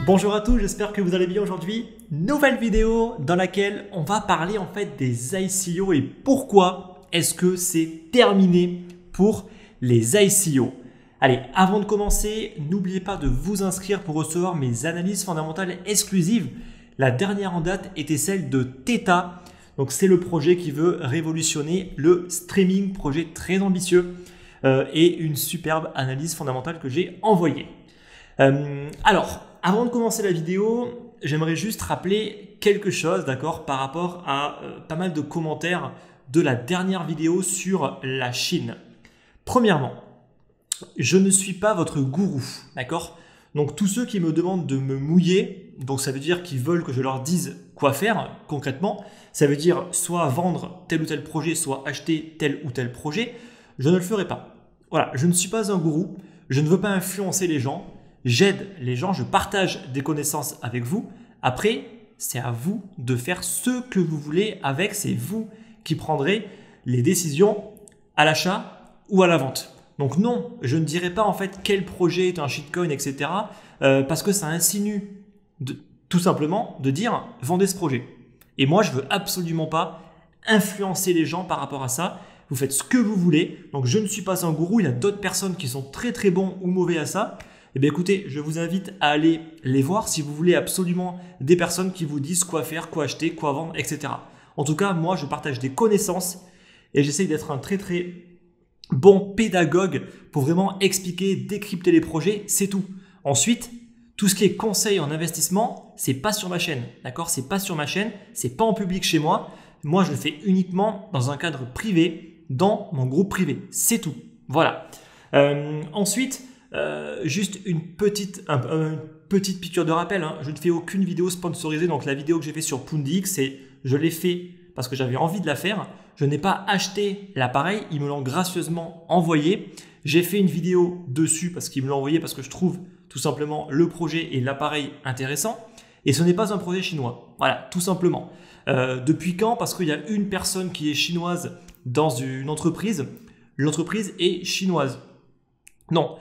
Bonjour à tous, j'espère que vous allez bien aujourd'hui. Nouvelle vidéo dans laquelle on va parler en fait des ICO et pourquoi est-ce que c'est terminé pour les ICO. Allez, avant de commencer, n'oubliez pas de vous inscrire pour recevoir mes analyses fondamentales exclusives. La dernière en date était celle de Theta. Donc c'est le projet qui veut révolutionner le streaming, projet très ambitieux et une superbe analyse fondamentale que j'ai envoyée. Alors, avant de commencer la vidéo, j'aimerais juste rappeler quelque chose, d'accord, par rapport à pas mal de commentaires de la dernière vidéo sur la Chine. Premièrement, je ne suis pas votre gourou, d'accord? Donc tous ceux qui me demandent de me mouiller, donc ça veut dire qu'ils veulent que je leur dise quoi faire concrètement, ça veut dire soit vendre tel ou tel projet, soit acheter tel ou tel projet, je ne le ferai pas. Voilà, je ne suis pas un gourou, je ne veux pas influencer les gens. J'aide les gens, je partage des connaissances avec vous. Après, c'est à vous de faire ce que vous voulez avec. C'est vous qui prendrez les décisions à l'achat ou à la vente. Donc non, je ne dirai pas en fait quel projet est un shitcoin, etc. Parce que ça insinue tout simplement de dire vendez ce projet. Et moi, je ne veux absolument pas influencer les gens par rapport à ça. Vous faites ce que vous voulez. Donc je ne suis pas un gourou. Il y a d'autres personnes qui sont très très bons ou mauvais à ça. Eh bien écoutez, je vous invite à aller les voir si vous voulez absolument des personnes qui vous disent quoi faire, quoi acheter, quoi vendre, etc. En tout cas, moi, je partage des connaissances et j'essaye d'être un très très bon pédagogue pour vraiment expliquer, décrypter les projets, c'est tout. Ensuite, tout ce qui est conseil en investissement, c'est pas sur ma chaîne, d'accord? C'est pas sur ma chaîne, c'est pas en public chez moi. Moi, je le fais uniquement dans un cadre privé, dans mon groupe privé, c'est tout. Voilà. Ensuite, juste une petite piqûre de rappel, hein. Je ne fais aucune vidéo sponsorisée, donc la vidéo que j'ai fait sur PoonDX, je l'ai fait parce que j'avais envie de la faire. Je n'ai pas acheté l'appareil, ils me l'ont gracieusement envoyé. J'ai fait une vidéo dessus parce qu'ils me l'ont envoyé parce que je trouve tout simplement le projet et l'appareil intéressant. Et ce n'est pas un projet chinois, voilà, tout simplement. Depuis quand? Parce qu'il y a une personne qui est chinoise dans une entreprise. L'entreprise est chinoise. Non.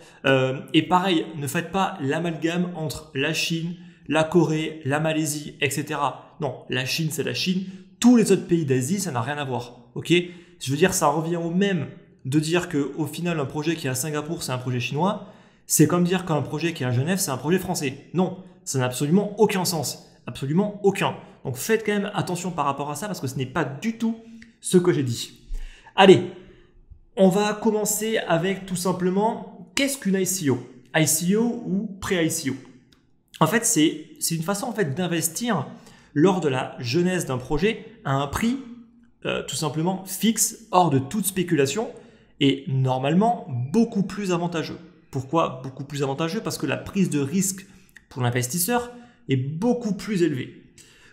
Et pareil, ne faites pas l'amalgame entre la Chine, la Corée, la Malaisie, etc. Non, la Chine, c'est la Chine. Tous les autres pays d'Asie, ça n'a rien à voir. Ok? Je veux dire, ça revient au même de dire qu'au final, un projet qui est à Singapour, c'est un projet chinois. C'est comme dire qu'un projet qui est à Genève, c'est un projet français. Non, ça n'a absolument aucun sens. Absolument aucun. Donc faites quand même attention par rapport à ça parce que ce n'est pas du tout ce que j'ai dit. Allez, on va commencer avec tout simplement... Qu'est-ce qu'une ICO? ICO ou pré-ICO? En fait, c'est une façon en fait, d'investir lors de la genèse d'un projet à un prix tout simplement fixe, hors de toute spéculation et normalement beaucoup plus avantageux. Pourquoi beaucoup plus avantageux? Parce que la prise de risque pour l'investisseur est beaucoup plus élevée.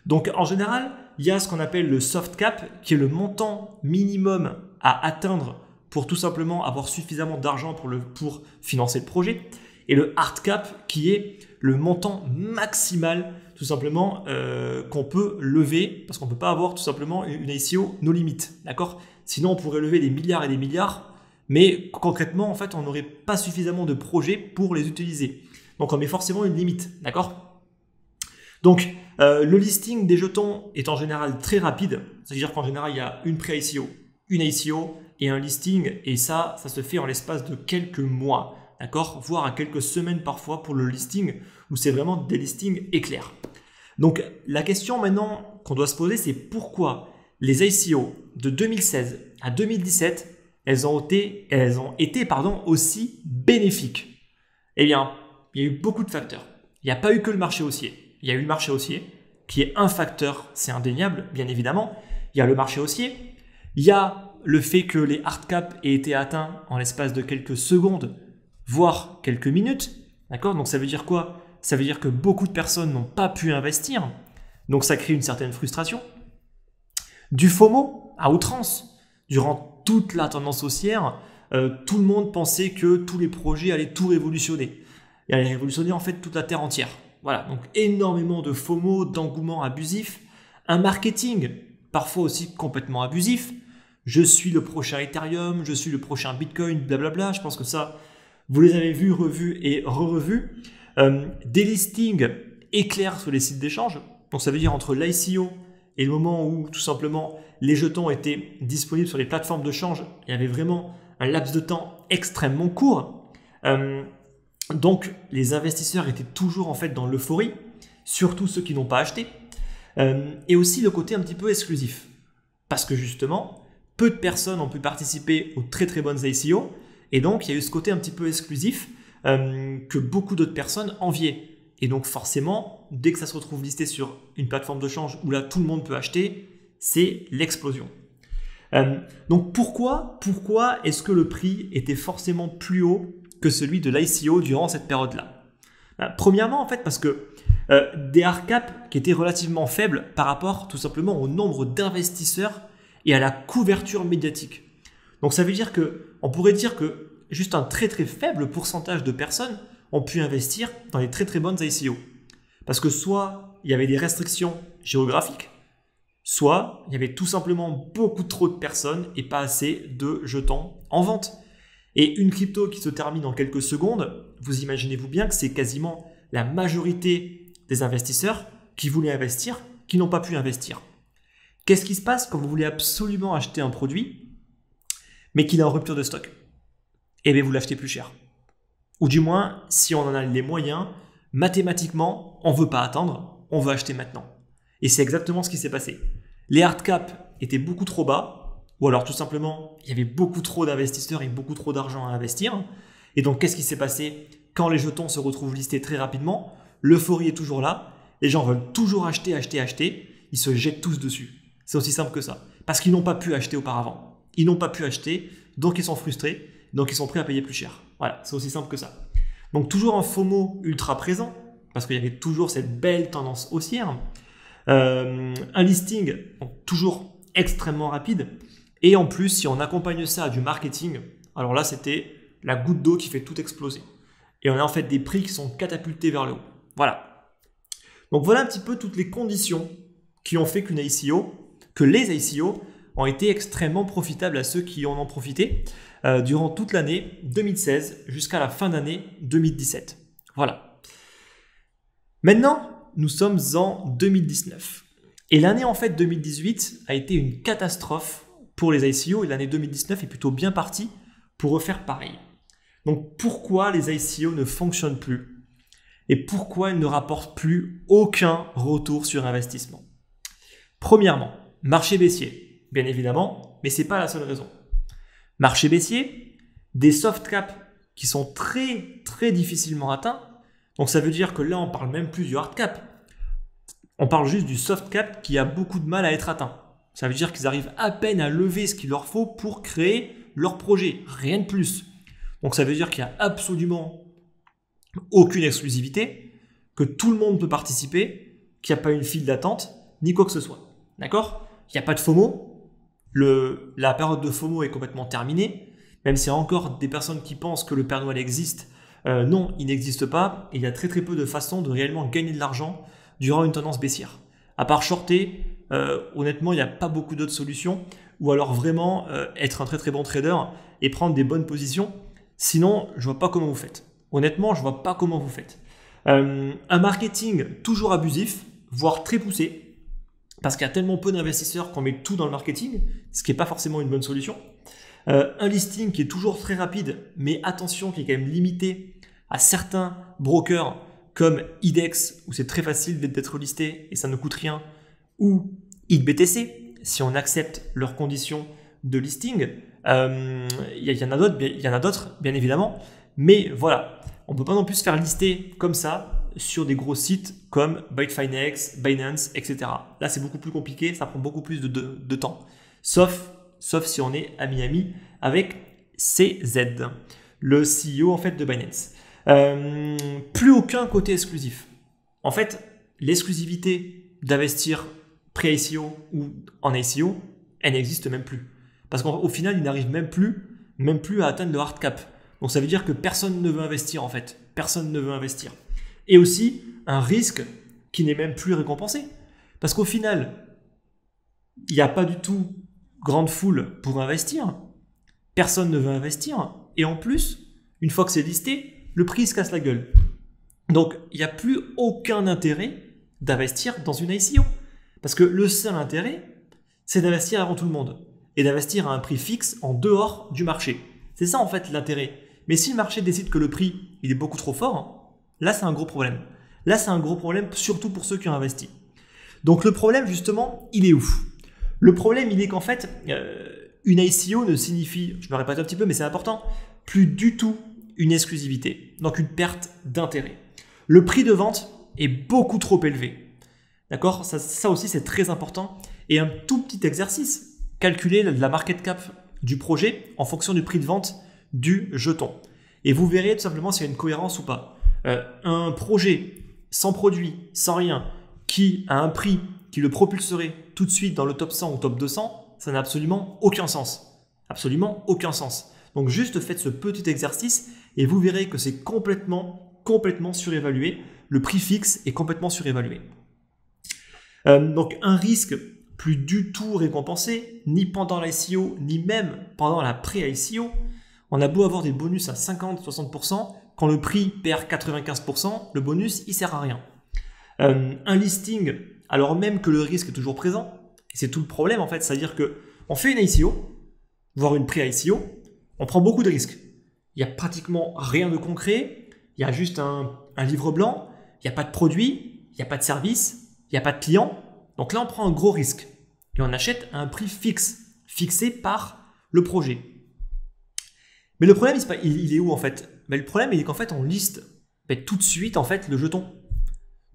Donc en général, il y a ce qu'on appelle le soft cap qui est le montant minimum à atteindre pour tout simplement avoir suffisamment d'argent pour financer le projet. Et le hard cap qui est le montant maximal tout simplement qu'on peut lever parce qu'on ne peut pas avoir tout simplement une ICO no limite. D'accord? Sinon, on pourrait lever des milliards et des milliards, mais concrètement, en fait, on n'aurait pas suffisamment de projets pour les utiliser. Donc, on met forcément une limite. D'accord? Donc, le listing des jetons est en général très rapide. C'est-à-dire qu'en général, il y a une pré-ICO, une ICO, et un listing, et ça se fait en l'espace de quelques mois, d'accord, voire à quelques semaines parfois pour le listing, où c'est vraiment des listings éclairs. Donc la question maintenant qu'on doit se poser, c'est pourquoi les ICO de 2016 à 2017, elles ont été aussi bénéfiques. Eh bien, il y a eu beaucoup de facteurs. Il n'y a pas eu que le marché haussier. Il y a eu le marché haussier, qui est un facteur, c'est indéniable, bien évidemment. Il y a le marché haussier, il y a le fait que les hard caps aient été atteints en l'espace de quelques secondes, voire quelques minutes. D'accord? Donc ça veut dire quoi? Ça veut dire que beaucoup de personnes n'ont pas pu investir. Donc ça crée une certaine frustration. Du FOMO à outrance. Durant toute la tendance haussière, tout le monde pensait que tous les projets allaient tout révolutionner. Et allaient révolutionner en fait toute la terre entière. Voilà, donc énormément de FOMO, d'engouement abusif. Un marketing parfois aussi complètement abusif. je suis le prochain Ethereum, je suis le prochain Bitcoin, blablabla. Je pense que ça, vous les avez vus, revus et re-revus. Des listings éclairs sur les sites d'échange. Donc ça veut dire entre l'ICO et le moment où tout simplement les jetons étaient disponibles sur les plateformes de change, il y avait vraiment un laps de temps extrêmement court. Donc les investisseurs étaient toujours en fait dans l'euphorie, surtout ceux qui n'ont pas acheté. Et aussi le côté un petit peu exclusif. Parce que justement, peu de personnes ont pu participer aux très très bonnes ICO. Et donc il y a eu ce côté un petit peu exclusif que beaucoup d'autres personnes enviaient. Et donc forcément, dès que ça se retrouve listé sur une plateforme de change où là tout le monde peut acheter, c'est l'explosion. Donc pourquoi est-ce que le prix était forcément plus haut que celui de l'ICO durant cette période-là? Premièrement, en fait, parce que des hard caps qui étaient relativement faibles par rapport tout simplement au nombre d'investisseurs et à la couverture médiatique. Donc ça veut dire qu'on pourrait dire que juste un très très faible pourcentage de personnes ont pu investir dans les très très bonnes ICO. Parce que soit il y avait des restrictions géographiques, soit il y avait tout simplement beaucoup trop de personnes et pas assez de jetons en vente. Et une crypto qui se termine en quelques secondes, vous imaginez-vous bien que c'est quasiment la majorité des investisseurs qui voulaient investir, qui n'ont pas pu investir. Qu'est-ce qui se passe quand vous voulez absolument acheter un produit, mais qu'il est en rupture de stock? Eh bien, vous l'achetez plus cher. Ou du moins, si on en a les moyens, mathématiquement, on ne veut pas attendre, on veut acheter maintenant. Et c'est exactement ce qui s'est passé. Les hard caps étaient beaucoup trop bas, ou alors tout simplement, il y avait beaucoup trop d'investisseurs et beaucoup trop d'argent à investir. Et donc, qu'est-ce qui s'est passé? Quand les jetons se retrouvent listés très rapidement, l'euphorie est toujours là, les gens veulent toujours acheter, ils se jettent tous dessus. C'est aussi simple que ça. Parce qu'ils n'ont pas pu acheter auparavant. Ils n'ont pas pu acheter, donc ils sont frustrés, donc ils sont prêts à payer plus cher. Voilà, c'est aussi simple que ça. Donc toujours un FOMO ultra présent, parce qu'il y avait toujours cette belle tendance haussière. Un listing donc, toujours extrêmement rapide. Et en plus, si on accompagne ça à du marketing, alors là, c'était la goutte d'eau qui fait tout exploser. Et on a en fait des prix qui sont catapultés vers le haut. Voilà. Donc voilà un petit peu toutes les conditions qui ont fait que les ICO ont été extrêmement profitables à ceux qui en ont profité durant toute l'année 2016 jusqu'à la fin d'année 2017. Voilà. Maintenant, nous sommes en 2019. Et l'année en fait 2018 a été une catastrophe pour les ICO et l'année 2019 est plutôt bien partie pour refaire pareil. Donc pourquoi les ICO ne fonctionnent plus et pourquoi ils ne rapportent plus aucun retour sur investissement? Premièrement, marché baissier, bien évidemment, mais ce n'est pas la seule raison. Marché baissier, des soft caps qui sont très très difficilement atteints. Donc ça veut dire que là on parle même plus du hard cap. On parle juste du soft cap qui a beaucoup de mal à être atteint. Ça veut dire qu'ils arrivent à peine à lever ce qu'il leur faut pour créer leur projet, rien de plus. Donc ça veut dire qu'il n'y a absolument aucune exclusivité, que tout le monde peut participer, qu'il n'y a pas une file d'attente, ni quoi que ce soit. D'accord? Il n'y a pas de FOMO. La période de FOMO est complètement terminée. Même s'il y a encore des personnes qui pensent que le Père Noël existe, non, il n'existe pas. Et il y a très très peu de façons de réellement gagner de l'argent durant une tendance baissière. À part shorter, honnêtement, il n'y a pas beaucoup d'autres solutions. Ou alors vraiment être un très très bon trader et prendre des bonnes positions. Sinon, je ne vois pas comment vous faites. Honnêtement, je ne vois pas comment vous faites. Un marketing toujours abusif, voire très poussé, parce qu'il y a tellement peu d'investisseurs qu'on met tout dans le marketing, ce qui n'est pas forcément une bonne solution. Un listing qui est toujours très rapide, mais attention, qui est quand même limité à certains brokers comme IDEX, où c'est très facile d'être listé et ça ne coûte rien, ou XBTC, si on accepte leurs conditions de listing. Il y en a d'autres, bien évidemment, mais voilà, on ne peut pas non plus se faire lister comme ça sur des gros sites comme Bitfinex, Binance, etc. Là, c'est beaucoup plus compliqué, ça prend beaucoup plus de temps, sauf si on est à Miami avec CZ, le CEO en fait de Binance. Plus aucun côté exclusif. En fait, l'exclusivité d'investir pré-ICO ou en ICO, elle n'existe même plus. Parce qu'au final, il n'arrive même plus à atteindre le hard cap. Donc ça veut dire que personne ne veut investir en fait. Personne ne veut investir. Et aussi un risque qui n'est même plus récompensé. Parce qu'au final, il n'y a pas du tout grande foule pour investir, personne ne veut investir, et en plus, une fois que c'est listé, le prix se casse la gueule. Donc, il n'y a plus aucun intérêt d'investir dans une ICO. Parce que le seul intérêt, c'est d'investir avant tout le monde et d'investir à un prix fixe en dehors du marché. C'est ça en fait l'intérêt. Mais si le marché décide que le prix il est beaucoup trop fort, là c'est un gros problème. Là c'est un gros problème surtout pour ceux qui ont investi. Donc le problème justement, il est où? Le problème il est qu'en fait, une ICO ne signifie, je me répète un petit peu mais c'est important, plus du tout une exclusivité, donc une perte d'intérêt. Le prix de vente est beaucoup trop élevé. D'accord? Ça aussi c'est très important. Et un tout petit exercice, calculer la market cap du projet en fonction du prix de vente du jeton. Et vous verrez tout simplement s'il y a une cohérence ou pas. Un projet sans produit, sans rien, qui a un prix qui le propulserait tout de suite dans le top 100 ou top 200, ça n'a absolument aucun sens. Absolument aucun sens. Donc juste faites ce petit exercice et vous verrez que c'est complètement surévalué. Le prix fixe est complètement surévalué. Donc un risque plus du tout récompensé, ni pendant l'ICO, ni même pendant la pré-ICO. On a beau avoir des bonus à 50-60%, quand le prix perd 95%, le bonus, il sert à rien. Un listing, alors même que le risque est toujours présent, et c'est tout le problème en fait, c'est-à-dire qu'on fait une ICO, voire une pré-ICO, on prend beaucoup de risques. Il n'y a pratiquement rien de concret, il y a juste un livre blanc, il n'y a pas de produit, il n'y a pas de service, il n'y a pas de client. Donc là, on prend un gros risque et on achète à un prix fixe, fixé par le projet. Mais le problème, il est où en fait? Le problème, il est qu'en fait, on liste tout de suite en fait, le jeton.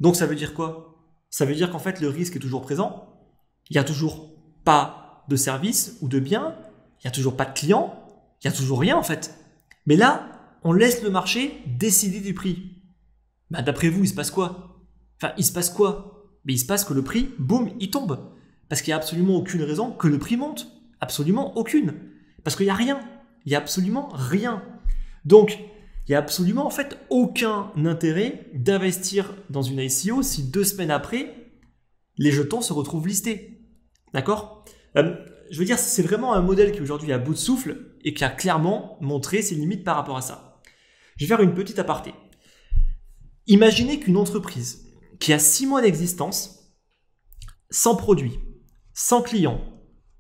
Donc ça veut dire quoi? Ça veut dire qu'en fait, le risque est toujours présent. Il n'y a toujours pas de service ou de bien. Il n'y a toujours pas de client. Il n'y a toujours rien en fait. Mais là, on laisse le marché décider du prix. D'après vous, il se passe quoi? Enfin, il se passe quoi? Mais il se passe que le prix, boum, il tombe. Parce qu'il n'y a absolument aucune raison que le prix monte. Absolument aucune. Parce qu'il n'y a rien. Il n'y a absolument rien. Donc, il n'y a absolument en fait aucun intérêt d'investir dans une ICO si 2 semaines après, les jetons se retrouvent listés. D'accord? Je veux dire, c'est vraiment un modèle qui aujourd'hui est à bout de souffle et qui a clairement montré ses limites par rapport à ça. Je vais faire une petite aparté. Imaginez qu'une entreprise qui a 6 mois d'existence, sans produit, sans client,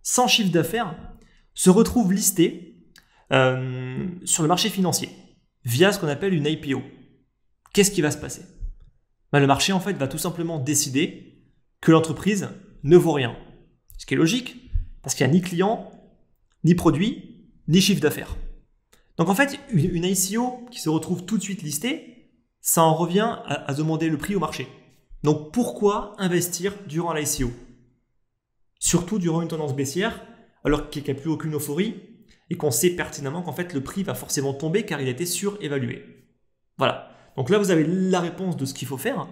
sans chiffre d'affaires, se retrouve listée sur le marché financier via ce qu'on appelle une IPO. Qu'est-ce qui va se passer? Le marché en fait va tout simplement décider que l'entreprise ne vaut rien. Ce qui est logique, parce qu'il n'y a ni client, ni produit, ni chiffre d'affaires. Donc en fait, une ICO qui se retrouve tout de suite listée, ça en revient à demander le prix au marché. Donc pourquoi investir durant l'ICO? Surtout durant une tendance baissière, alors qu'il n'y a plus aucune euphorie et qu'on sait pertinemment qu'en fait le prix va forcément tomber car il a été surévalué. Voilà. Donc là vous avez la réponse de ce qu'il faut faire,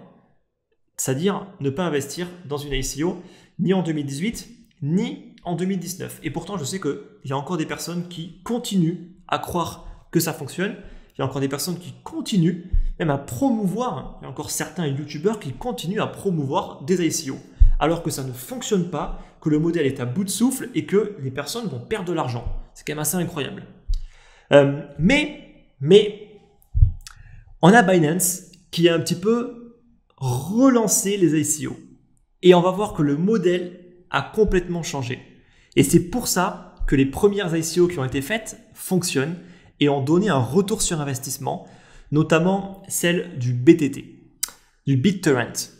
c'est-à-dire ne pas investir dans une ICO ni en 2018 ni en 2019. Et pourtant je sais qu'il y a encore des personnes qui continuent à croire que ça fonctionne. Il y a encore des personnes qui continuent même à promouvoir, il y a encore certains youtubeurs qui continuent à promouvoir des ICO, alors que ça ne fonctionne pas, que le modèle est à bout de souffle et que les personnes vont perdre de l'argent. C'est quand même assez incroyable. Mais on a Binance qui a un petit peu relancé les ICO. Et on va voir que le modèle a complètement changé. Et c'est pour ça que les premières ICO qui ont été faites fonctionnent et ont donné un retour sur investissement, notamment celle du BTT, du BitTorrent.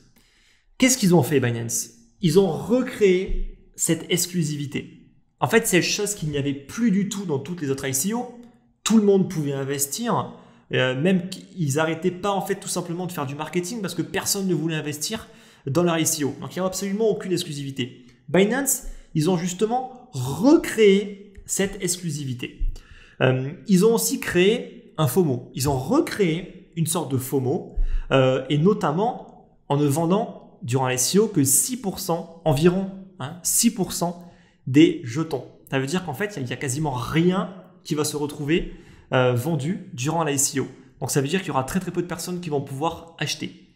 Qu'est-ce qu'ils ont fait Binance? Ils ont recréé cette exclusivité. En fait, c'est une chose qu'il n'y avait plus du tout dans toutes les autres ICO. Tout le monde pouvait investir, même qu'ils n'arrêtaient pas en fait tout simplement de faire du marketing parce que personne ne voulait investir dans leur ICO. Donc il n'y a absolument aucune exclusivité. Binance, ils ont justement recréé cette exclusivité. Ils ont aussi créé un FOMO. Ils ont recréé une sorte de FOMO et notamment en ne vendant durant l'ICO que 6% environ, 6% des jetons. Ça veut dire qu'en fait, il n'y a quasiment rien qui va se retrouver vendu durant l'ICO. Donc ça veut dire qu'il y aura très très peu de personnes qui vont pouvoir acheter.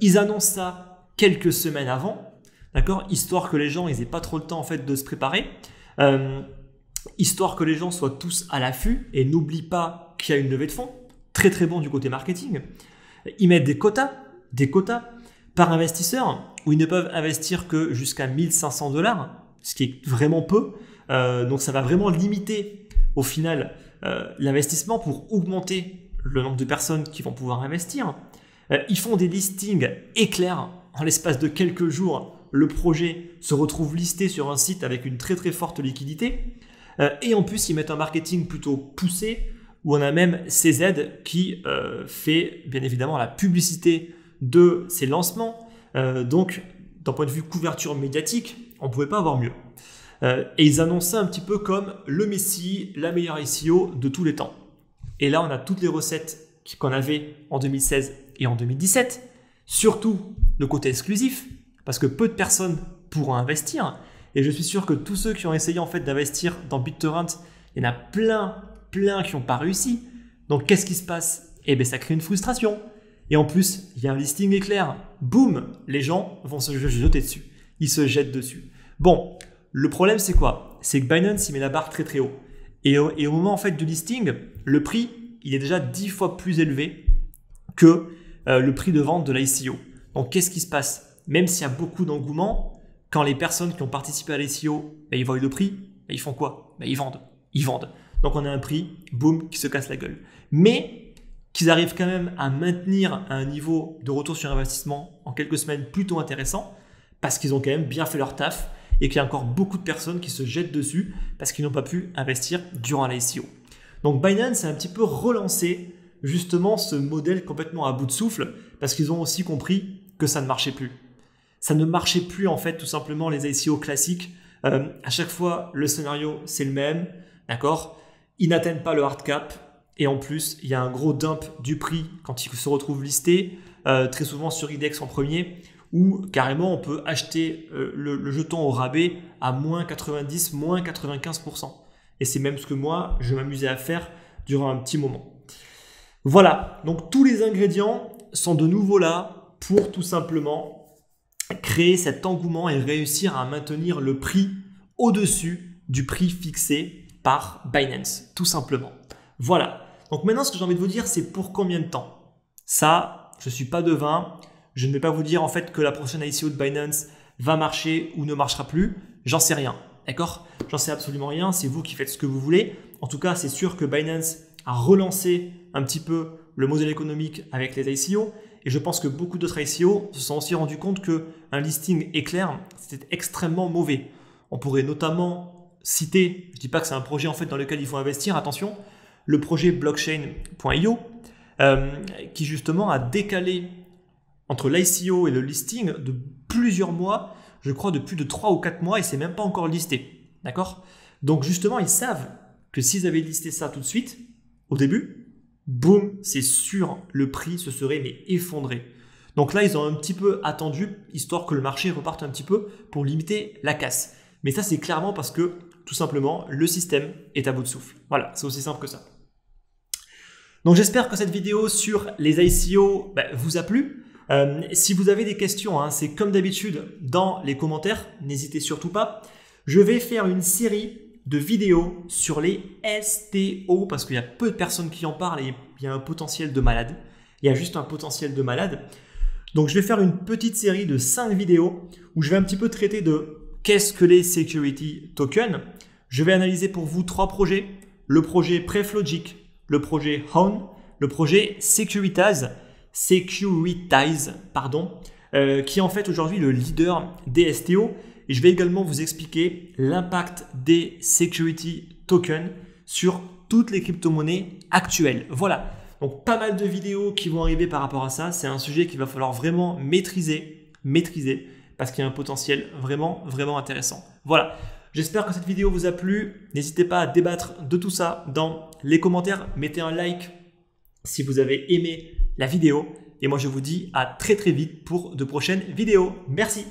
Ils annoncent ça quelques semaines avant, d'accord, histoire que les gens n'aient pas trop le temps en fait de se préparer. histoire que les gens soient tous à l'affût et n'oublient pas qu'il y a une levée de fonds. Très très bon du côté marketing. Ils mettent des quotas par investisseur où ils ne peuvent investir que jusqu'à 1500 $, ce qui est vraiment peu. Donc ça va vraiment limiter au final l'investissement pour augmenter le nombre de personnes qui vont pouvoir investir. Ils font des listings éclairs. En l'espace de quelques jours, le projet se retrouve listé sur un site avec une très très forte liquidité. Et en plus, ils mettent un marketing plutôt poussé où on a même CZ qui fait bien évidemment la publicité de ses lancements. Donc, d'un point de vue couverture médiatique, on ne pouvait pas avoir mieux. Et ils annonçaient ça un petit peu comme le Messie, la meilleure SEO de tous les temps. Et là, on a toutes les recettes qu'on avait en 2016 et en 2017. Surtout le côté exclusif, parce que peu de personnes pourront investir. Et je suis sûr que tous ceux qui ont essayé en fait d'investir dans BitTorrent, il y en a plein qui n'ont pas réussi. Donc, qu'est-ce qui se passe? Eh bien, ça crée une frustration. Et en plus, il y a un listing éclair. Boum, les gens vont se jeter dessus. Ils se jettent dessus. Bon, le problème, c'est quoi? C'est que Binance, il met la barre très très haut. Et au moment en fait du listing, le prix, il est déjà 10 fois plus élevé que le prix de vente de l'ICO. Donc, qu'est-ce qui se passe? Même s'il y a beaucoup d'engouement, quand les personnes qui ont participé à l'ICO, ils voient le prix, ils font quoi? Ils vendent. Ils vendent. Donc, on a un prix, boum, qui se casse la gueule. Mais qu'ils arrivent quand même à maintenir un niveau de retour sur investissement en quelques semaines plutôt intéressant parce qu'ils ont quand même bien fait leur taf et qu'il y a encore beaucoup de personnes qui se jettent dessus parce qu'ils n'ont pas pu investir durant l'ICO. Donc, Binance a un petit peu relancé justement ce modèle complètement à bout de souffle parce qu'ils ont aussi compris que ça ne marchait plus. Ça ne marchait plus en fait tout simplement les ICO classiques. À chaque fois, le scénario, c'est le même, d'accord? Ils n'atteignent pas le hard cap et en plus, il y a un gros dump du prix quand ils se retrouvent listés, très souvent sur IDEX en premier, où carrément on peut acheter le jeton au rabais à moins 90, moins 95%. Et c'est même ce que moi, je m'amusais à faire durant un petit moment. Voilà, donc tous les ingrédients sont de nouveau là pour tout simplement créer cet engouement et réussir à maintenir le prix au-dessus du prix fixé par Binance, tout simplement. Voilà, donc maintenant ce que j'ai envie de vous dire, c'est pour combien de temps? Ça, je ne suis pas devin, je ne vais pas vous dire en fait que la prochaine ICO de Binance va marcher ou ne marchera plus, j'en sais rien, d'accord? J'en sais absolument rien, c'est vous qui faites ce que vous voulez. En tout cas, c'est sûr que Binance a relancé un petit peu le modèle économique avec les ICO et je pense que beaucoup d'autres ICO se sont aussi rendus compte qu'un listing éclair, c'était extrêmement mauvais. On pourrait notamment citer, je ne dis pas que c'est un projet en fait dans lequel il faut investir, attention, le projet blockchain.io qui justement a décalé entre l'ICO et le listing de plusieurs mois, je crois de plus de 3 ou 4 mois et c'est même pas encore listé, d'accord? Donc justement, ils savent que s'ils avaient listé ça tout de suite, au début, boum, c'est sûr, le prix se serait mais effondré. Donc là, ils ont un petit peu attendu, histoire que le marché reparte un petit peu pour limiter la casse. Mais ça, c'est clairement parce que, tout simplement, le système est à bout de souffle. Voilà, c'est aussi simple que ça. Donc j'espère que cette vidéo sur les ICO vous a plu. Si vous avez des questions, c'est comme d'habitude dans les commentaires, n'hésitez surtout pas. Je vais faire une série de vidéos sur les STO parce qu'il y a peu de personnes qui en parlent et il y a un potentiel de malade. Il y a juste un potentiel de malade. Donc je vais faire une petite série de 5 vidéos où je vais un petit peu traiter de qu'est-ce que les security tokens. Je vais analyser pour vous 3 projets. Le projet Preflogic, le projet Hone, le projet Securitize, qui est en fait aujourd'hui le leader des STO. Et je vais également vous expliquer l'impact des security tokens sur toutes les crypto-monnaies actuelles. Voilà, donc pas mal de vidéos qui vont arriver par rapport à ça. C'est un sujet qu'il va falloir vraiment maîtriser parce qu'il y a un potentiel vraiment intéressant. Voilà, j'espère que cette vidéo vous a plu. N'hésitez pas à débattre de tout ça dans les commentaires. Mettez un like si vous avez aimé la vidéo. Et moi, je vous dis à très vite pour de prochaines vidéos. Merci.